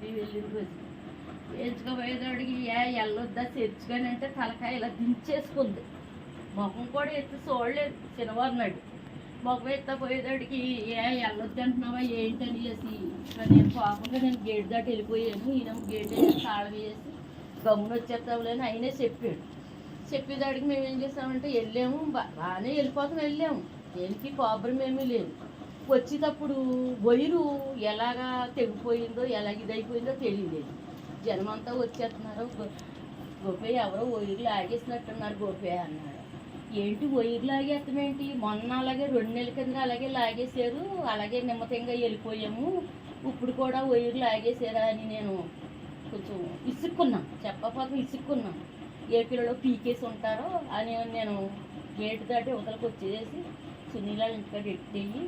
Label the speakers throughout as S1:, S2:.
S1: వెళ్ళిన రోజు వేయించుకోపోయేదాడికి వెళ్ళొద్దా తెచ్చుకొని అంటే తలకాయ ఇలా దించేసుకుంది. ముఖం కూడా ఎత్తి చూడలేదు శనివారం నాడు. ముఖం ఎత్తపోయేదాడికి వెళ్ళొద్దు అంటున్నావా ఏంటని చేసి నేను పాపంగా నేను గేట్ దాటి వెళ్ళిపోయాను. ఈయన గేట్ తాళం వేసి గమ్మున వచ్చేస్తావులేని ఆయనే చెప్పాడు. చెప్పేదాడికి మేము ఏం చేసామంటే వెళ్ళాము, బాగానే వెళ్ళిపోతాం. వెళ్ళాము, దేనికి ప్రాబ్లం ఏమీ లేదు. వచ్చేటప్పుడు వైరు ఎలాగా తెగిపోయిందో ఎలాగ ఇదైపోయిందో తెలియలేదు. జనమంతా వచ్చేస్తున్నారు. గోపే ఎవరో వైర్లు లాగేసినట్టున్నారు గోపే అన్నాడు. ఏంటి వైర్లు లాగేస్తామేంటి, మొన్న అలాగే 2 నెలల కింద అలాగే లాగేశారు, అలాగే నిమ్మతంగా వెళ్ళిపోయాము, ఇప్పుడు కూడా వైర్లు లాగేశారా అని నేను కొంచెం ఇసుక్కున్నాను. చెప్పకపోతే ఇసుక్కున్నాను. ఏ పిల్లలు పీకేసి ఉంటారో అని నేను గేటు దాటి అవతలకు వచ్చేసి సునీల ఇంటికాడ ఎట్టేయి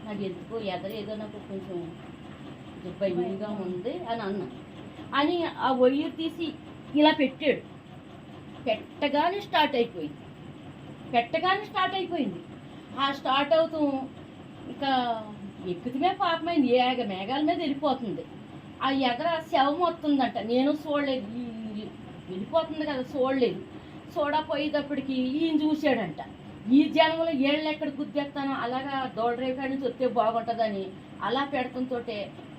S1: నాకు ఎందుకో ఏదో నాకు కొంచెం భయంగా ఉంది అని అన్నా. అని ఆ వైర్ తీసి ఇలా పెట్టాడు. పెట్టగానే స్టార్ట్ అయిపోయింది. ఆ స్టార్ట్ అవుతూ ఇంకా ఎక్కుతమే పాపమైంది. మేఘాల మీద వెళ్ళిపోతుంది. ఆ ఎగర శవం వస్తుందంట. నేను చూడలేదు, వెళ్ళిపోతుంది కదా చూడలేదు. చూడపోయేటప్పటికి ఈయన చూశాడంట. ఈ జనంలో ఏళ్ళు ఎక్కడ గుద్దేస్తానో అలాగా దోడరేవు కాడి నుంచి వస్తే బాగుంటుందని అలా పెడతంతో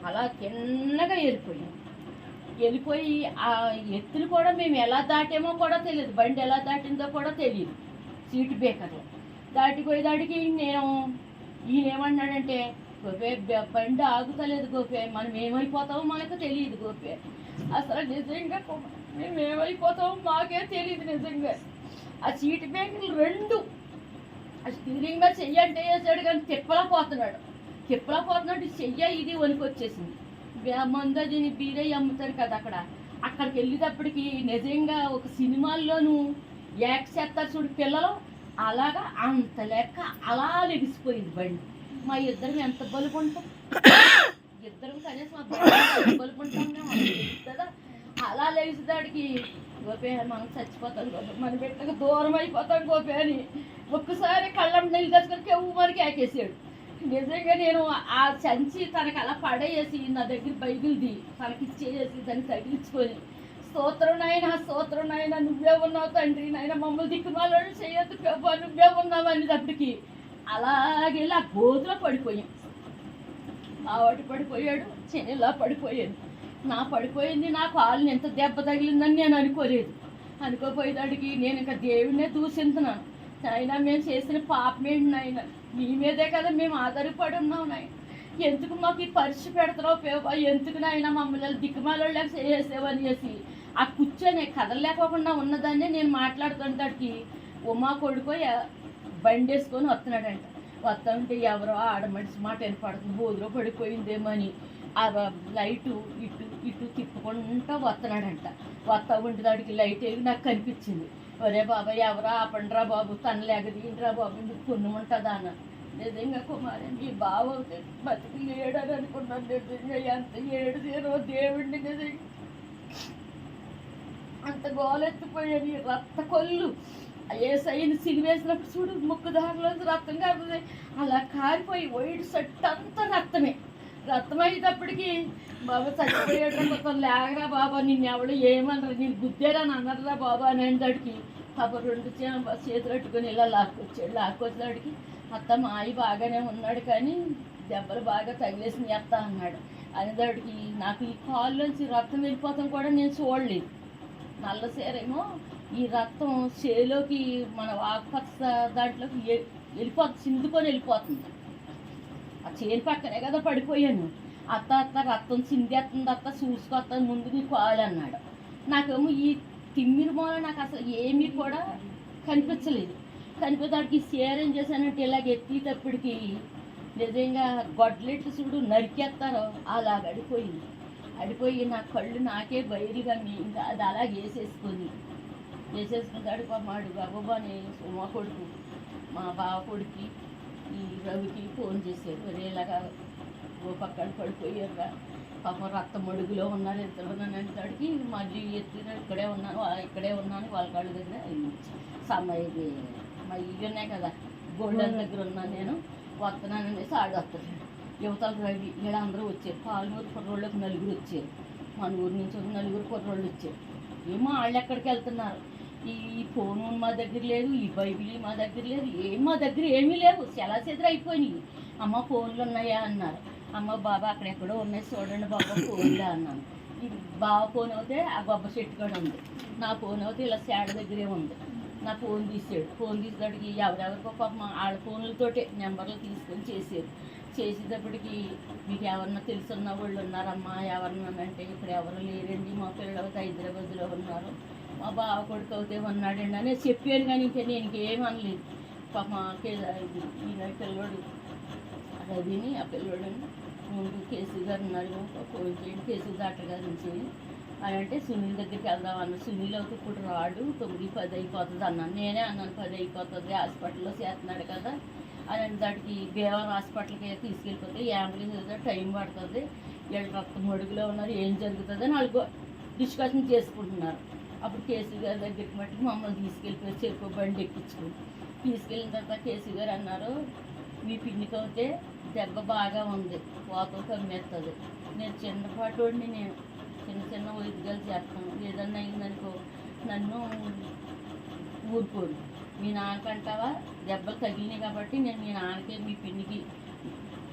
S1: అలా తిన్నగా వెళ్ళిపోయి ఆ ఎత్తులు కూడా మేము ఎలా దాటామో కూడా తెలియదు, బండి ఎలా దాటిందో కూడా తెలియదు. సీటు బేకర్లో దాటిపోయేదాడికి నేను ఈయన ఏమన్నాడంటే, గోపే బండి ఆగుతలేదు గోపే, మనం ఏమైపోతామో మనకు తెలియదు గోపే. అసలు నిజంగా మేము ఏమైపోతామో మాకే తెలియదు నిజంగా. ఆ సీటు బేకర్లు 2 ఆ స్టీరింగ్ మీద చెయ్యి అంటే వేసాడు కానీ తిప్పలా పోతున్నాడు. చెయ్య ఇది వణికొచ్చేసింది. మందు అది బీరై అమ్ముతారు కదా అక్కడికి వెళ్ళేటప్పటికి నిజంగా ఒక సినిమాల్లోనూ యాక్ట్ చేస్తారు చూడు పిల్లలు, అలాగా అంత లెక్క అలా లెగిసిపోయింది బండి. మా ఇద్దరం ఎంత బలుకుంటాం, ఇద్దరం కనీసం బలుకుంటాం కదా. అలా లెగిసేదాడికి గోపే మనం చచ్చిపోతాం గోపే, మన బిడ్డకు దూరం అయిపోతాం గోపే అని ఒక్కసారి కళ్ళం నీళ్ళు తెచ్చుకొని కెవ్వరికి ఏకేసాడు. నిజంగా నేను ఆ సంచి తనకు అలా పడేసి నా దగ్గర బైబిల్ది తనకిచ్చేసి దాన్ని తగిలించుకొని స్తోత్రం నాయన నువ్వే ఉన్నావు తండ్రి, నాయన మమ్మల్ని దిక్కుమాలను చేయొద్దు ప్రభు, నువ్వే ఉన్నావు అనేటప్పటికి అలాగెళ్ళి ఆ గోతులో పడిపోయాం. మావాటి పడిపోయాడు, చెనిలా పడిపోయాను. నా పడిపోయింది, నా కాలుని ఎంత దెబ్బ తగిలిందని నేను అనుకోపోయేదాడికి నేను ఇంకా దేవుడినే దూషిస్తున్నాను. అయినా మేము చేసిన పాపమేంటి నాయన, మీ మీదే కదా మేము ఆధారపడి ఉన్నాం నాయన, ఎందుకు మాకు ఈ పరీక్ష పెడతారో ఎందుకు నాయన మమ్మల్ని దిక్కుమాలోళ్ళ చేసేవని చేసి ఆ కూర్చొని కదలలేకోకుండా ఉన్నదాన్ని నేను మాట్లాడుతుంటాడికి ఉమా కొడుకో బండి వేసుకొని వస్తున్నాడంట. వస్తుంటే ఎవరో ఆడమనిషి మాట వినపడుతుంది, బోధులో పడిపోయిందేమో అని ఆ లైటు ఇటు తిప్పుకుంటూ వస్తున్నాడంట. వస్తా ఉండేదాడికి లైట్ వేసి నాకు కనిపించింది. ఒరే బాబా ఎవరా ఆపండిరా బాబు, తనలేగదీయండిరా బాబు, మీకు పుణ్యం ఉంటుందా అన్న. నిజంగా కుమారి మీ బావ బతికి లేడని అనుకున్నాను. నిజంగా ఎంత ఏడుదేనో దేవుడిని, నిజంగా అంత గోలెత్తిపోయాను. రక్త కొల్లు ఏసైని సిలివేసినప్పుడు చూడు ముక్కుదారిలోంచి రక్తం కారుతుంది, అలా కారిపోయి వైట్ షర్ట్ అంతా రక్తం అయ్యేటప్పటికి బాబా చచ్చిపోయాడు మొత్తం లేకరా బాబా, నిన్ను ఎవడు ఏమన్నారు, నేను గుద్దేరా అని అన్నారా బాబా అని అనేదాడికి పాప 2 చేతులు పెట్టుకొని ఇలా లాక్కొచ్చేదాడికి అత్త మాయి బాగానే ఉన్నాడు కానీ దెబ్బలు బాగా తగిలేసి అత్త అన్నాడు. అనేదాడికి నాకు ఈ కాళ్ళలోంచి రక్తం వెళ్ళిపోతాం కూడా నేను చూడలేదు. నల్లసేరేమో ఈ రక్తం చేలోకి మన వాకపచ్చ దాంట్లోకి చిందుకొని వెళ్ళిపోతుంది. ఆ చేను పక్కనే కదా పడిపోయాను. అత్త రక్తం చిందేస్తుంది అత్త, చూసుకొస్తా ముందు నీ కాలు అన్నాడు. నాకేమో ఈ తిమ్మిరి మూల నాకు అసలు ఏమీ కూడా కనిపించలేదు. కనిపించడానికి సేరం చేశానంటే ఇలాగ ఎత్తేటప్పటికి నిజంగా గొడ్లెట్లు చూడు నరికేస్తారో అలాగ అడిపోయి నా కళ్ళు నాకే బయలుగా ఇంకా అది అలా వేసేసుకుంటాడు మాడు బాబాని మా కొడుకు మా బావ కొడుకు ఈ రవికి ఫోన్ చేశారు. వేరేలాగా ఓ పక్కన పడిపోయారుగా పాపం రక్తం మడుగులో ఉన్నారు, ఇద్దరు అనేటాడికి మళ్ళీ ఎత్తిన ఇక్కడే ఉన్నాను వాళ్ళ కాళ్ళ దగ్గర సమయ మా ఇవి ఉన్నాయి కదా గోల్డెన్ దగ్గర ఉన్నాను, నేను వస్తున్నాను అనేసి ఆడు వస్తున్నాడు. యువతలు రవి వీళ్ళందరూ వచ్చారు. పాలనూరు కుర్రోళ్ళకి నలుగురు వచ్చారు. మన ఊరి నుంచి ఒక నలుగురు కుర్రోళ్ళు వచ్చారు. ఏమో వాళ్ళు ఎక్కడికి వెళ్తున్నారు. ఈ ఫోను మా దగ్గర లేదు, ఈ బైబిల్ మా దగ్గర లేదు, మా దగ్గర ఏమీ లేవు. చెలాచెదరు అయిపోయినాయి. అమ్మ ఫోన్లు ఉన్నాయా అన్నారు. అమ్మ బాబా అక్కడెక్కడో ఉన్నాయి చూడండి బాబా ఫోన్లే అన్నాను. ఇది బాబా ఫోన్ అయితే ఆ గొప్ప చెట్టు కూడా ఉంది. నా ఫోన్ అయితే ఇలా శాడ దగ్గరే ఉంది. నా ఫోన్ తీసాడు. ఫోన్ తీసేటప్పటికి ఎవరెవరికో పాపం వాళ్ళ ఫోన్లతోటే నెంబర్లు తీసుకొని చేసారు. చేసేటప్పటికి మీకు ఎవరన్నా తెలుసున్న వాళ్ళు ఉన్నారమ్మా ఎవరన్నానంటే ఇక్కడ ఎవరు లేరండి, మా పిల్లలు హైదరాబాద్లో ఉన్నారు, మా బావ కొడుకు అయితే ఉన్నాడండి అని చెప్పాను. కానీ ఇంకా నేను ఇంకేం అనలేదు. పాప ఈయన పిల్లవాడు రవిని ఆ పిల్లవాడని ముందు కేసీ గారు ఉన్నారు, ఫోన్ చేయండి కేసీ డాక్టర్ గారి నుంచి అని అంటే సునీల్ దగ్గరికి వెళ్దాం అన్న. సునీల్ అయితే ఇప్పుడు రాడు, 9-10 అయిపోతుంది అన్నాను. నేనే అన్నాను 10 అయిపోతుంది, హాస్పిటల్లో చేస్తున్నాడు కదా అని. దానికి బేవర్ హాస్పిటల్కి తీసుకెళ్ళిపోతే అంబులెన్స్ ఏదో టైం పడుతుంది, వీళ్ళు రక్తం అడుగులో ఉన్నారు, ఏం జరుగుతుంది అని వాళ్ళు డిస్కషన్ చేసుకుంటున్నారు. అప్పుడు కేసీ గారి దగ్గరికి మట్టుకు మమ్మల్ని తీసుకెళ్ళిపోయి చెరుకు బండి ఎక్కించుకుని తీసుకెళ్ళిన తర్వాత కేసీ గారు అన్నారు, మీ పిన్నికి అయితే దెబ్బ బాగా ఉంది, పోతం కమ్మేస్తుంది. నేను చిన్నపాటోడిని, నేను చిన్న చిన్న వైద్యాలు చేస్తాను, ఏదన్నా అయిందనుకో నన్ను ఊరుకోడు. మీ నాన్నకంటావా దెబ్బలు తగిలినాయి కాబట్టి నేను మీ నాన్నకి మీ పిన్నికి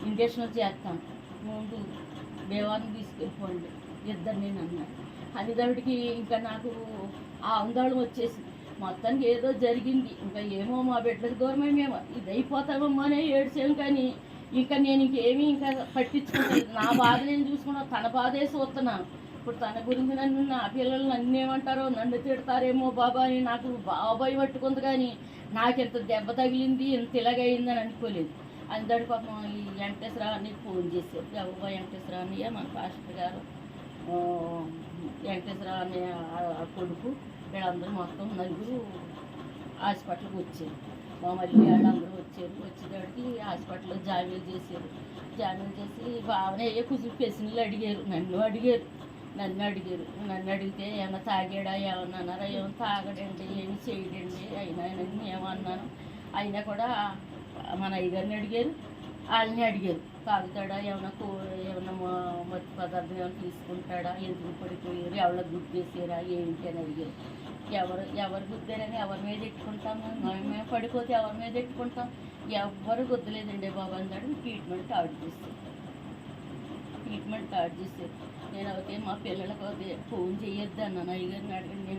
S1: ఇంజక్షన్లు చేస్తాను, ముందు బేవాన్ని తీసుకెళ్ళిపోండి ఇద్దరు నేను అన్నాను. అనేటప్పటికి ఇంకా నాకు ఆందోళన వచ్చేసి మొత్తానికి ఏదో జరిగింది. ఇంకా ఏమో మా బిడ్డకు దూరమే మేము ఇది అయిపోతామమ్మా అనే ఏడ్చాము. కానీ ఇంకా నేను ఇంకేమీ ఇంకా పట్టించుకోలేదు. నా బాధ నేను చూసుకున్నా, తన బాధే చూస్తున్నాను. ఇప్పుడు తన గురించి నన్ను నా పిల్లలు నన్ను ఏమంటారో, నన్ను తిడతారేమో బాబా అని నాకు బాబాయ్ పట్టుకుంది. కానీ నాకు ఇంత దెబ్బ తగిలింది, ఇంత ఇలాగైందని అనుకోలేదు. అందరి పాపం ఈ వెంకటేశ్వరరావుని ఫోన్ చేశారు. ఎవరు వెంకటేశ్వరరావు మన పాస్టర్ గారు, వెంకటేశ్వరరావు అనే కొడుకు, వీళ్ళందరూ మొత్తం నలుగురు హాస్పిటల్కి వచ్చారు. మా మళ్ళీ వాళ్ళందరూ వచ్చారు. వచ్చేటప్పటికి హాస్పిటల్లో జాయిన్ చేశారు. జాయిన్ చేసి బాగానే కొంచెం ప్రశ్నలు అడిగారు. నన్ను అడిగితే ఏమన్నా తాగాడా ఏమన్నా అన్నారా, ఏమన్నా తాగడండి ఏమి చేయడండి అయినా ఏమన్నాను. అయినా కూడా మన అయ్యగారిని అడిగారు, వాళ్ళని అడిగారు, తాగుతాడా ఏమన్నా మత్తు పదార్థం ఏమైనా తీసుకుంటాడా, ఎందుకు పడిపోయారు, ఎవరి గుర్తు చేసారా ఏంటి అని అడిగారు. ఎవరు గుద్దారని ఎవరి మీద ఎట్టుకుంటాము, మేము పడిపోతే ఎవరి మీద ఎట్టుకుంటాం, ఎవ్వరు గుద్దలేదండి బాబు అన్నాడు. ట్రీట్మెంట్ స్టార్ట్ చేశారు. నేను అయితే మా పిల్లలకు అయితే ఫోన్ చేయొద్దు అన్నాను. అయ్యగారిని అడగండి,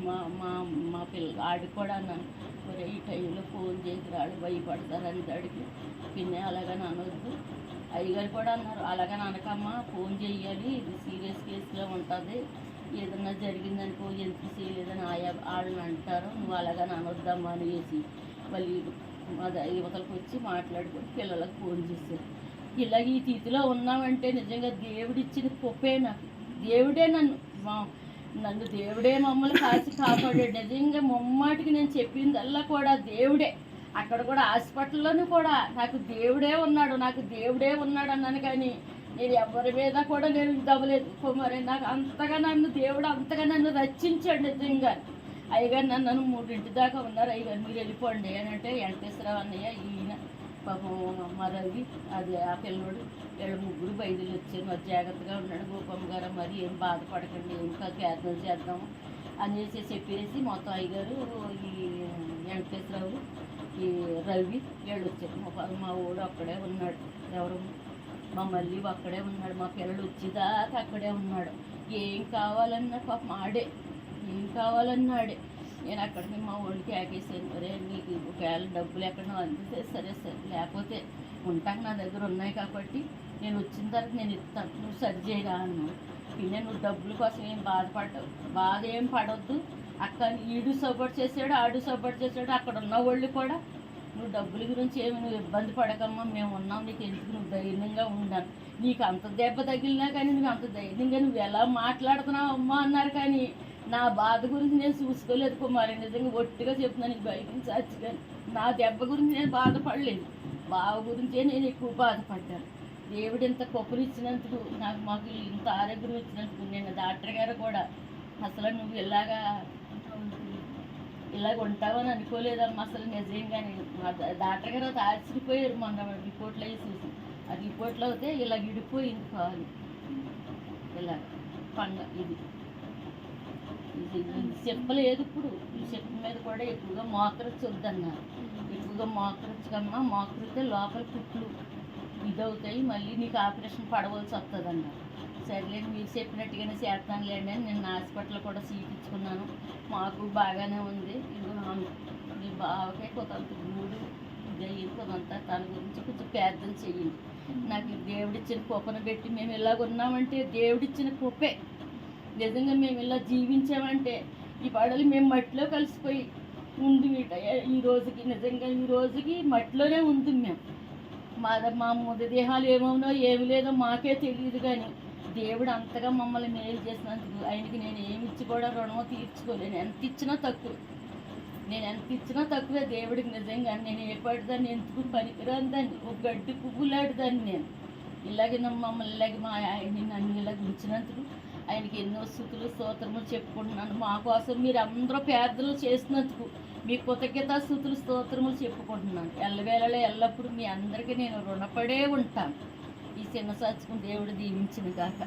S1: మా పిల్లలు ఆడికి కూడా అన్నాను, మరి ఈ టైంలో ఫోన్ చేసి వాళ్ళు భయపడతారని అడిగి పిన్నే అలాగని అనొద్దు. అయ్యగారు కూడా అన్నారు, అలాగని అనకమ్మా, ఫోన్ చేయాలి, ఇది సీరియస్ కేసులో ఉంటుంది, ఏదన్నా జరిగిందనుకో ఎందుకు చేయలేదని వాళ్ళని అంటారు, నువ్వు అలాగని అనొద్దమ్మా అనేసి మళ్ళీ మా యువతలకు వచ్చి మాట్లాడుకొని పిల్లలకు ఫోన్ చేశారు. ఇలాగ ఈ స్థితిలో ఉన్నామంటే నిజంగా దేవుడిచ్చిన గొప్పే. నాకు దేవుడే నన్ను దేవుడే మమ్మల్ని కాచి కాపాడాడు. నిజంగా ముమ్మాటికి నేను చెప్పిందల్లా కూడా దేవుడే. అక్కడ కూడా హాస్పిటల్లోనూ కూడా నాకు దేవుడే ఉన్నాడు అన్నాను. కానీ నేను ఎవరి మీద కూడా నేను దవ్వలేదు. మరి నాకు దేవుడు అంతగా నన్ను రక్షించాడు. నిజంగా అయ్యగారు నన్ను 3 దాకా ఉన్నారు. అయ్యగారు మీరు వెళ్ళిపోండి అని అంటే, వెంకటేశ్వరరావు అన్నయ్య ఈయన పాపం మా రవి అది ఆ పిల్లడు వీళ్ళు ముగ్గురు బయలుదేరి వచ్చారు. మరి జాగ్రత్తగా ఉన్నాడు. గోపమ్మ గారు మరి ఏం బాధపడకండి, ఇంకా కేర్నలు చేద్దాము అనేసి చెప్పేసి మొత్తం అయ్యగారు ఈ వెంకటేశ్వరరావు ఈ రవి వీళ్ళు వచ్చారు. మా ఊడు అక్కడే ఉన్నాడు, ఎవరు మా మళ్ళీ అక్కడే ఉన్నాడు, మా పిల్లలు వచ్చేదాకా అక్కడే ఉన్నాడు. ఏం కావాలన్నా పాపం ఆడే, నేను అక్కడికి మా ఒంటికి ఆకేసాను. సరే నీకు ఒకవేళ డబ్బులు ఎక్కడో అందితే సరే లేకపోతే ఉంటాక నా దగ్గర ఉన్నాయి కాబట్టి నేను వచ్చిన తర్వాత నేను ఇస్తాను, నువ్వు సరి చేయరా అన్నాను. പിന്നെ నువ్వు డబ్బుల కోసం ఏం బాధ ఏం పడవద్దు అక్క, ఈడు సపోర్ట్ చేసాడు, ఆడు సపోర్ట్ చేసాడు, అక్కడ ఉన్న వాళ్ళు కూడా నువ్వు డబ్బుల గురించి ఏమి నువ్వు ఇబ్బంది పడకమ్మా, మేము ఉన్నాం, నీకు ఎందుకు, నువ్వు ధైర్యంగా ఉండాలి, నీకు అంత దెబ్బ తగిలినా కానీ నువ్వు అంత ధైర్యంగా నువ్వు ఎలా మాట్లాడుతున్నావు అమ్మా అన్నారు. కానీ నా బాధ గురించి నేను చూసుకోలేదు కుమారి, నిజంగా ఒట్టిగా చెప్తున్నాను, నీకు బయట చచ్చి. కానీ నా దెబ్బ గురించి నేను బాధపడలేదు, బావ గురించే నేను ఎక్కువ బాధపడ్డాను. దేవుడు ఇంత కృపనిచ్చినందుకు, మాకు ఇంత ఆరోగ్యం ఇచ్చినందుకు. నేను డాక్టర్ గారు కూడా అసలు నువ్వు ఇలాగ ఉంటావని అనుకోలేదమ్మా అసలు నిజంగానే. డాక్టర్ గారు అది ఆశ్చర్యపోయారు మొన్న రిపోర్ట్లు అవి చూసి. ఆ రిపోర్ట్లో అయితే ఇలా విడిపోయింది కాలు, ఇలా ఇది చెప్పలేదు. ఇప్పుడు ఈ చెప్ప మీద కూడా ఎక్కువగా మోకరచ్చు వద్దన్నారు. ఎక్కువగా మోకరచ్చు కమ్మా, మోకరితే లోపల కుట్లు ఇదవుతాయి, మళ్ళీ నీకు ఆపరేషన్ పడవలసి వస్తుంది అన్నారు. సరేలేండి మీరు చెప్పినట్టుగానే చేస్తానులేండి అని నేను హాస్పిటల్ కూడా సీట్ ఇచ్చుకున్నాను. మాకు బాగానే ఉంది. ఇదిగో మీ బావకే కొంత మూడు ఇదయ్యి కొంత తన గురించి కొంచెం ప్రార్థన చెయ్యండి. నాకు దేవుడిచ్చిన కుప్పను పెట్టి మేము ఇలాగ ఉన్నామంటే దేవుడిచ్చిన కుప్పే. నిజంగా మేము ఇలా జీవించామంటే ఈ పడలు మేము మట్టిలో కలిసిపోయి ఉంది ఈ రోజుకి, నిజంగా ఈ రోజుకి మట్టిలోనే ఉంది మేము. మా మృతదేహాలు ఏమవునో ఏమి లేదో మాకే తెలియదు, కానీ దేవుడు అంతగా మమ్మల్ని మేలు చేసినందుకు ఆయనకి నేను ఏమి ఇచ్చి కూడా రుణమో తీర్చుకోలేను. ఎంత ఇచ్చినా తక్కువే దేవుడికి. నిజంగా నేను ఏ పడిదాన్ని ఎందుకు పనికిరాని దాన్ని, ఒక గడ్డి పువ్వులాడిదాన్ని నేను. ఇలాగే మమ్మల్ని ఇలాగే మా ఆయన్ని నన్ను ఇలా గురించినందుకు ఆయనకి ఎన్నో స్తుతులు స్తోత్రములు చెప్పుకుంటున్నాను. మా కోసం మీరు అందరూ ప్రార్థనలు చేసినందుకు మీ కృతజ్ఞతా స్తుతులు స్తోత్రములు చెప్పుకుంటున్నాను. ఎల్లవేళలో ఎల్లప్పుడూ మీ అందరికీ నేను రుణపడే ఉంటాను. ఈ చిన్న సాచుకుని దేవుడు దీవించిన కాక.